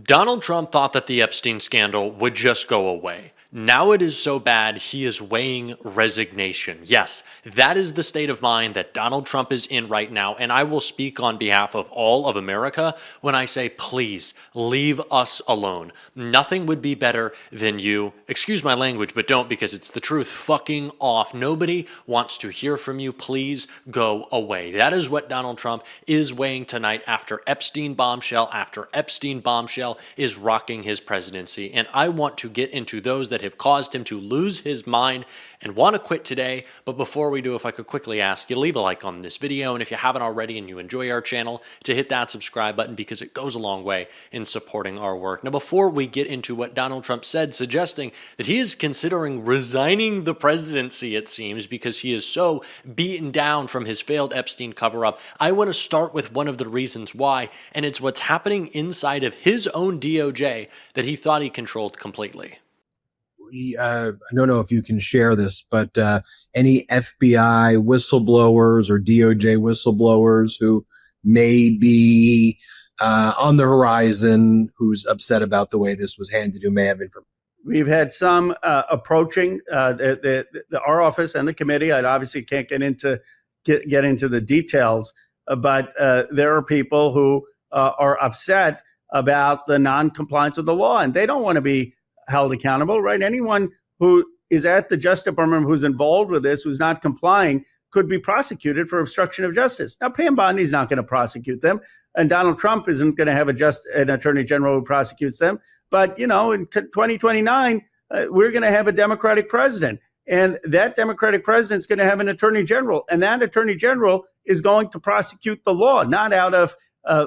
Donald Trump thought that the Epstein scandal would just go away. Now it is so bad, he is weighing resignation. Yes, that is the state of mind that Donald Trump is in right now, and I will speak on behalf of all of America when I say, please, leave us alone. Nothing would be better than you, excuse my language, but don't because it's the truth, fucking off. Nobody wants to hear from you. Please go away. That is what Donald Trump is weighing tonight after Epstein bombshell is rocking his presidency. And I want to get into those that have caused him to lose his mind and want to quit today. But before we do, if I could quickly ask you to leave a like on this video, and if you haven't already and you enjoy our channel, to hit that subscribe button because it goes a long way in supporting our work. Now, before we get into what Donald Trump said, suggesting that he is considering resigning the presidency, it seems, because he is so beaten down from his failed Epstein cover-up, I want to start with one of the reasons why, and it's what's happening inside of his own DOJ that he thought he controlled completely. I don't know if you can share this, but any FBI whistleblowers or DOJ whistleblowers who may be on the horizon, who's upset about the way this was handled, who may have information? We've had some approaching our office and the committee. I obviously can't get into the details, but there are people who are upset about the non-compliance with the law, and they don't want to be held accountable, right? Anyone who is at the Justice Department who's involved with this, who's not complying, could be prosecuted for obstruction of justice. Now, Pam Bondi's not going to prosecute them, and Donald Trump isn't going to have an attorney general who prosecutes them. But, you know, in 2029, we're going to have a Democratic president, and that Democratic president's going to have an attorney general, and that attorney general is going to prosecute the law, not out of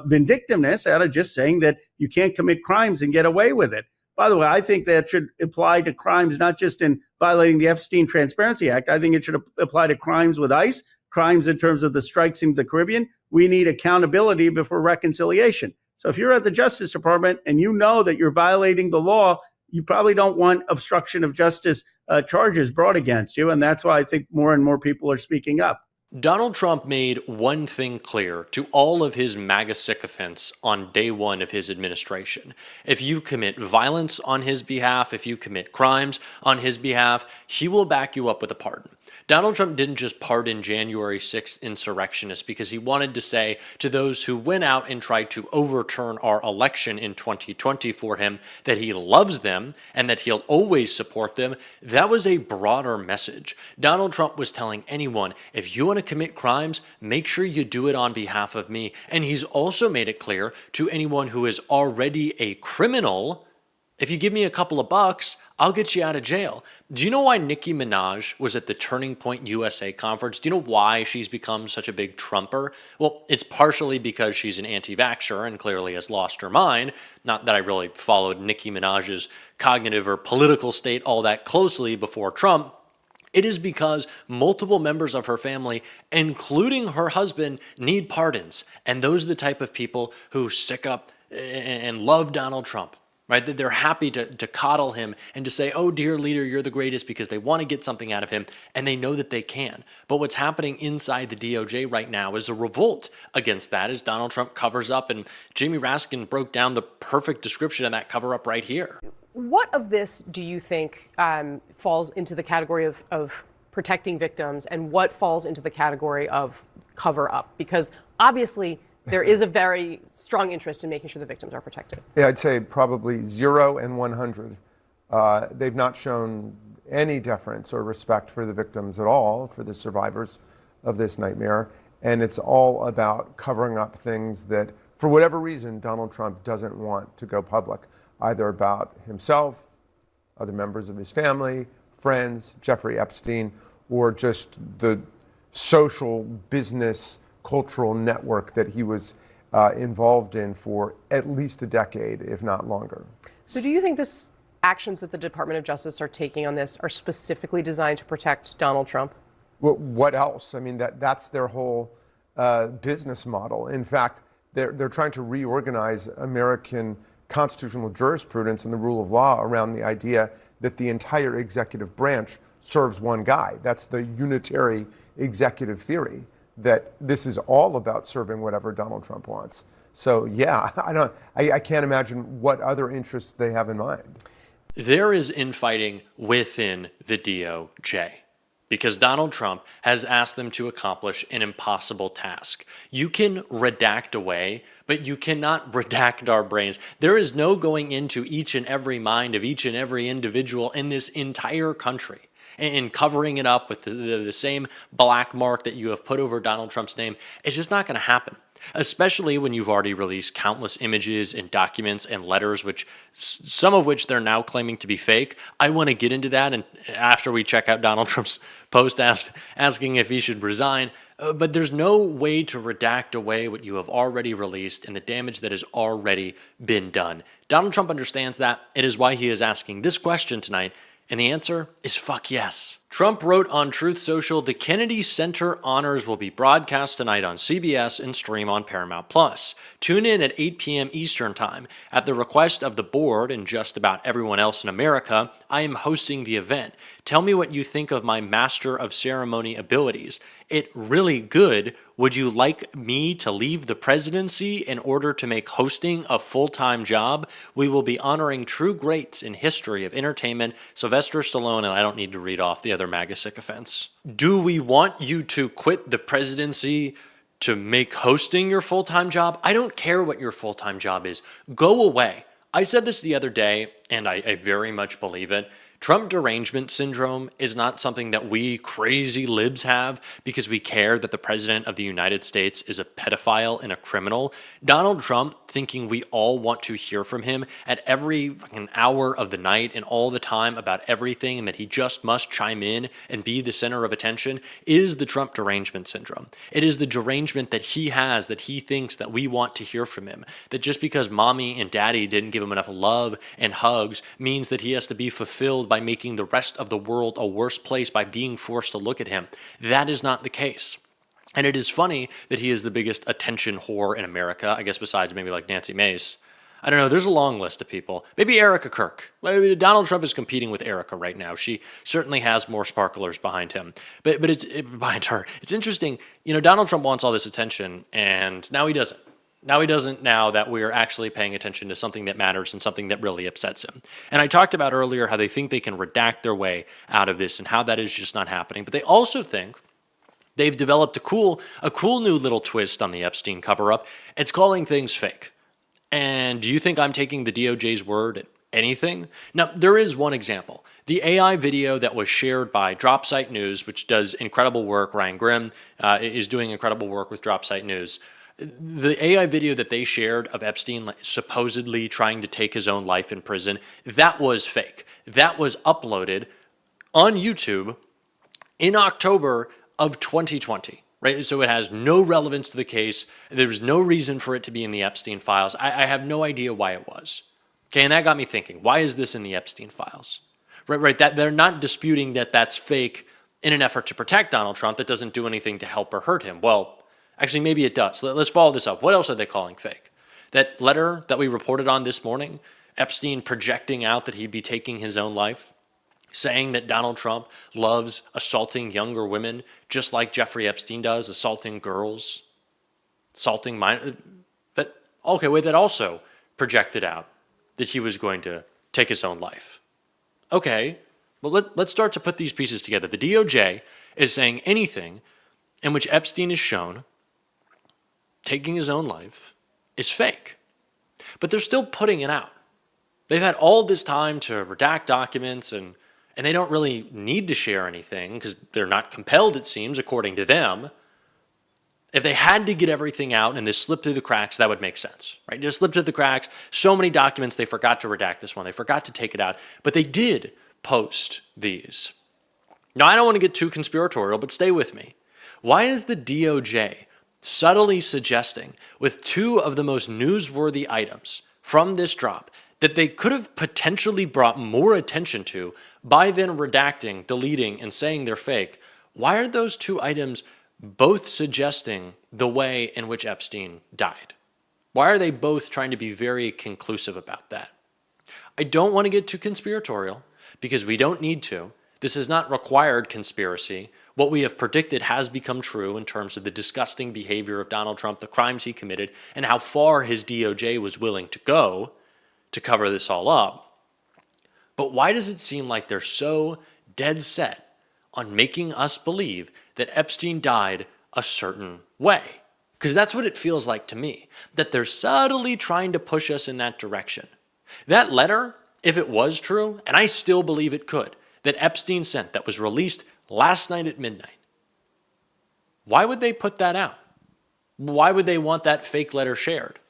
vindictiveness, out of just saying that you can't commit crimes and get away with it. By the way, I think that should apply to crimes, not just in violating the Epstein Transparency Act. I think it should apply to crimes with ICE, crimes in terms of the strikes in the Caribbean. We need accountability before reconciliation. So if you're at the Justice Department and you know that you're violating the law, you probably don't want obstruction of justice charges brought against you. And that's why I think more and more people are speaking up. Donald Trump made one thing clear to all of his MAGA sycophants on day one of his administration. If you commit violence on his behalf, if you commit crimes on his behalf, he will back you up with a pardon. Donald Trump didn't just pardon January 6th insurrectionists because he wanted to say to those who went out and tried to overturn our election in 2020 for him that he loves them and that he'll always support them. That was a broader message. Donald Trump was telling anyone, if you want to commit crimes, make sure you do it on behalf of me. And he's also made it clear to anyone who is already a criminal, if you give me a couple of bucks, I'll get you out of jail. Do you know why Nicki Minaj was at the Turning Point USA conference? Do you know why she's become such a big Trumper? Well, it's partially because she's an anti-vaxxer and clearly has lost her mind. Not that I really followed Nicki Minaj's cognitive or political state all that closely before Trump. It is because multiple members of her family, including her husband, need pardons. And those are the type of people who stick up and love Donald Trump. Right, that they're happy to coddle him and to say, oh, dear leader, you're the greatest, because they want to get something out of him, and they know that they can. But what's happening inside the DOJ right now is a revolt against that as Donald Trump covers up, and Jamie Raskin broke down the perfect description of that cover-up right here. What of this do you think falls into the category of protecting victims, and what falls into the category of cover-up? Because obviously, there is a very strong interest in making sure the victims are protected. Yeah, I'd say probably 0 and 100. They've not shown any deference or respect for the victims at all, for the survivors of this nightmare. And it's all about covering up things that, for whatever reason, Donald Trump doesn't want to go public, either about himself, other members of his family, friends, Jeffrey Epstein, or just the social business cultural network that he was involved in for at least a decade, if not longer. So do you think this actions that the Department of Justice are taking on this are specifically designed to protect Donald Trump? Well, what else? I mean, that's their whole business model. In fact, they're trying to reorganize American constitutional jurisprudence and the rule of law around the idea that the entire executive branch serves one guy. That's the unitary executive theory, that this is all about serving whatever Donald Trump wants. So yeah, I can't imagine what other interests they have in mind. There is infighting within the DOJ because Donald Trump has asked them to accomplish an impossible task. You can redact away, but you cannot redact our brains. There is no going into each and every mind of each and every individual in this entire country and covering it up with the same black mark that you have put over Donald Trump's name. It's just not going to happen. Especially when you've already released countless images and documents and letters, which some of which they're now claiming to be fake. I want to get into that, and after we check out Donald Trump's post asking if he should resign. But there's no way to redact away what you have already released and the damage that has already been done. Donald Trump understands that. It is why he is asking this question tonight. And the answer is fuck yes. Trump wrote on Truth Social, the Kennedy Center honors will be broadcast tonight on CBS and stream on Paramount+. Tune in at 8 p.m. Eastern Time. At the request of the board and just about everyone else in America, I am hosting the event. Tell me what you think of my Master of Ceremony abilities. It really good. Would you like me to leave the presidency in order to make hosting a full-time job? We will be honoring true greats in history of entertainment, Sylvester Stallone, and I don't need to read off the other MAGA sycophants. Do we want you to quit the presidency to make hosting your full-time job? I don't care what your full-time job is. Go away. I said this the other day, and I very much believe it. Trump derangement syndrome is not something that we crazy libs have because we care that the president of the United States is a pedophile and a criminal. Donald Trump thinking we all want to hear from him at every fucking hour of the night and all the time about everything and that he just must chime in and be the center of attention is the Trump derangement syndrome. It is the derangement that he has, that he thinks that we want to hear from him. That just because mommy and daddy didn't give him enough love and hugs means that he has to be fulfilled by making the rest of the world a worse place by being forced to look at him. That is not the case. And it is funny that he is the biggest attention whore in America, I guess besides maybe like Nancy Mace. I don't know, there's a long list of people. Maybe Erica Kirk. Maybe Donald Trump is competing with Erica right now. She certainly has more sparklers behind him. But behind her. It's interesting, Donald Trump wants all this attention, and now he doesn't. Now that we're actually paying attention to something that matters and something that really upsets him. And I talked about earlier how they think they can redact their way out of this and how that is just not happening. But they also think they've developed a cool new little twist on the Epstein cover-up. It's calling things fake. And do you think I'm taking the DOJ's word at anything? Now, there is one example. The AI video that was shared by Dropsite News, which does incredible work. Ryan Grimm is doing incredible work with Dropsite News. The AI video that they shared of Epstein supposedly trying to take his own life in prison, that was fake. That was uploaded on YouTube in October of 2020, right? So it has no relevance to the case. There's no reason for it to be in the Epstein files. I have no idea why it was. Okay, and that got me thinking, why is this in the Epstein files? Right, that they're not disputing that that's fake in an effort to protect Donald Trump that doesn't do anything to help or hurt him. Well, actually, maybe it does. Let's follow this up. What else are they calling fake? That letter that we reported on this morning, Epstein projecting out that he'd be taking his own life, saying that Donald Trump loves assaulting younger women just like Jeffrey Epstein does, assaulting girls, assaulting minors. That also projected out that he was going to take his own life. Okay, well, let's start to put these pieces together. The DOJ is saying anything in which Epstein is shown taking his own life is fake. But they're still putting it out. They've had all this time to redact documents and they don't really need to share anything because they're not compelled, it seems, according to them. If they had to get everything out and this slipped through the cracks, that would make sense, right? Just slipped through the cracks. So many documents, they forgot to redact this one. They forgot to take it out. But they did post these. Now, I don't want to get too conspiratorial, but stay with me. Why is the DOJ subtly suggesting with two of the most newsworthy items from this drop that they could have potentially brought more attention to by then redacting, deleting, and saying they're fake? Why are those two items both suggesting the way in which Epstein died? Why are they both trying to be very conclusive about that? I don't want to get too conspiratorial because we don't need to. This is not required conspiracy. what we have predicted has become true in terms of the disgusting behavior of Donald Trump, the crimes he committed, and how far his DOJ was willing to go to cover this all up. But why does it seem like they're so dead set on making us believe that Epstein died a certain way? Because that's what it feels like to me, that they're subtly trying to push us in that direction. That letter, if it was true, and I still believe it could, that Epstein sent that was released last night at midnight, why would they put that out? Why would they want that fake letter shared?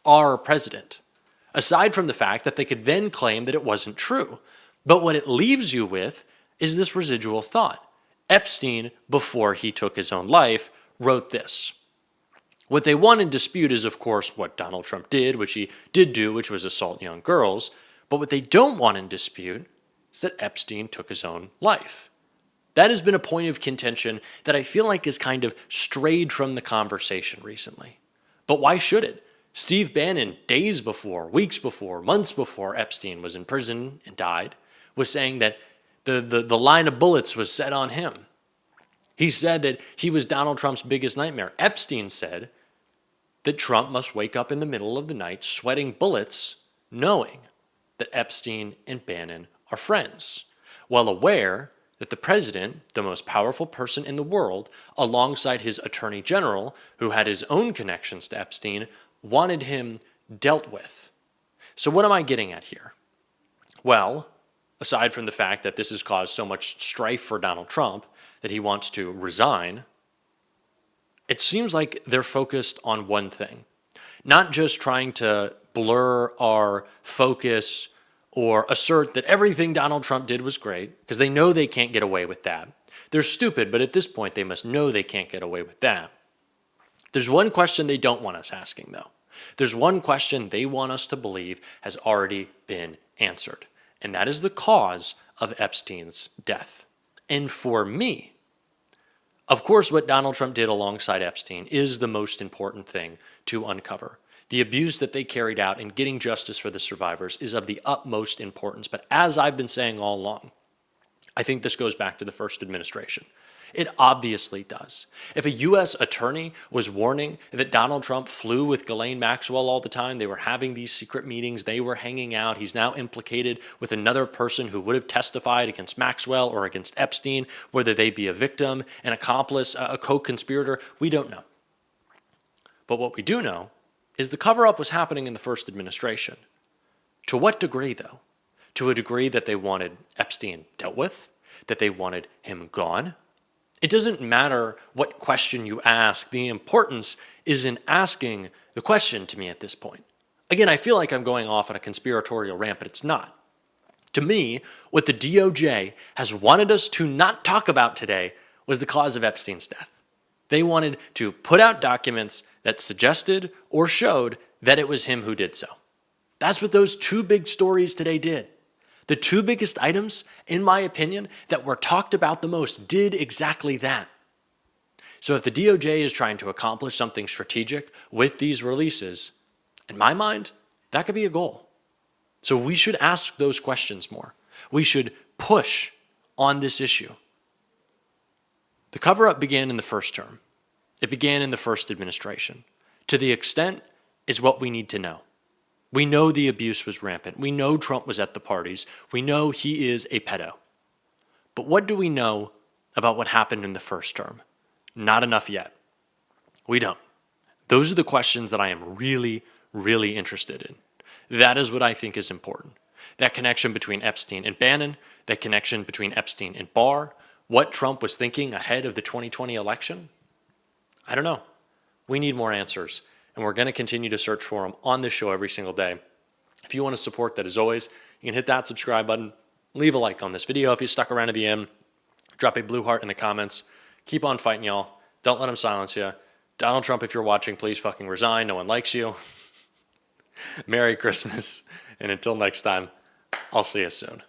Our president. Aside from the fact that they could then claim that it wasn't true. But what it leaves you with is this residual thought. Epstein, before he took his own life, wrote this. What they want in dispute is, of course, what Donald Trump did, which he did do, which was assault young girls. But what they don't want in dispute is that Epstein took his own life. That has been a point of contention that I feel like has kind of strayed from the conversation recently. But why should it? Steve Bannon, days before, weeks before, months before Epstein was in prison and died, was saying that the line of bullets was set on him. He said that he was Donald Trump's biggest nightmare. Epstein said that Trump must wake up in the middle of the night sweating bullets, knowing that Epstein and Bannon are friends, well aware that the president, the most powerful person in the world, alongside his attorney general, who had his own connections to Epstein, wanted him dealt with. So what am I getting at here? Well, aside from the fact that this has caused so much strife for Donald Trump that he wants to resign, it seems like they're focused on one thing, not just trying to blur our focus or assert that everything Donald Trump did was great, because they know they can't get away with that. They're stupid, but at this point they must know they can't get away with that. There's one question they don't want us asking, though. There's one question they want us to believe has already been answered, and that is the cause of Epstein's death. And for me, of course, what Donald Trump did alongside Epstein is the most important thing to uncover. The abuse that they carried out in getting justice for the survivors is of the utmost importance. But as I've been saying all along, I think this goes back to the first administration. It obviously does. If a U.S. attorney was warning that Donald Trump flew with Ghislaine Maxwell all the time, they were having these secret meetings, they were hanging out, he's now implicated with another person who would have testified against Maxwell or against Epstein, whether they be a victim, an accomplice, a co-conspirator, we don't know. But what we do know is the cover-up was happening in the first administration. To what degree, though? To a degree that they wanted Epstein dealt with, that they wanted him gone. It doesn't matter what question you ask. The importance is in asking the question to me at this point. Again, I feel like I'm going off on a conspiratorial rant, but it's not. To me, what the DOJ has wanted us to not talk about today was the cause of Epstein's death. They wanted to put out documents that suggested or showed that it was him who did so. That's what those two big stories today did. The two biggest items, in my opinion, that were talked about the most did exactly that. So if the DOJ is trying to accomplish something strategic with these releases, in my mind, that could be a goal. So we should ask those questions more. We should push on this issue. The cover-up began in the first term. It began in the first administration. To the extent is what we need to know. We know the abuse was rampant. We know Trump was at the parties. We know he is a pedo. But what do we know about what happened in the first term? Not enough yet. We don't. Those are the questions that I am really, really interested in. That is what I think is important. That connection between Epstein and Bannon, that connection between Epstein and Barr, what Trump was thinking ahead of the 2020 election. I don't know. We need more answers. And we're going to continue to search for them on this show every single day. If you want to support that, as always, you can hit that subscribe button, leave a like on this video if you stuck around to the end, drop a blue heart in the comments. Keep on fighting, y'all. Don't let them silence you. Donald Trump, if you're watching, please fucking resign. No one likes you. Merry Christmas. And until next time, I'll see you soon.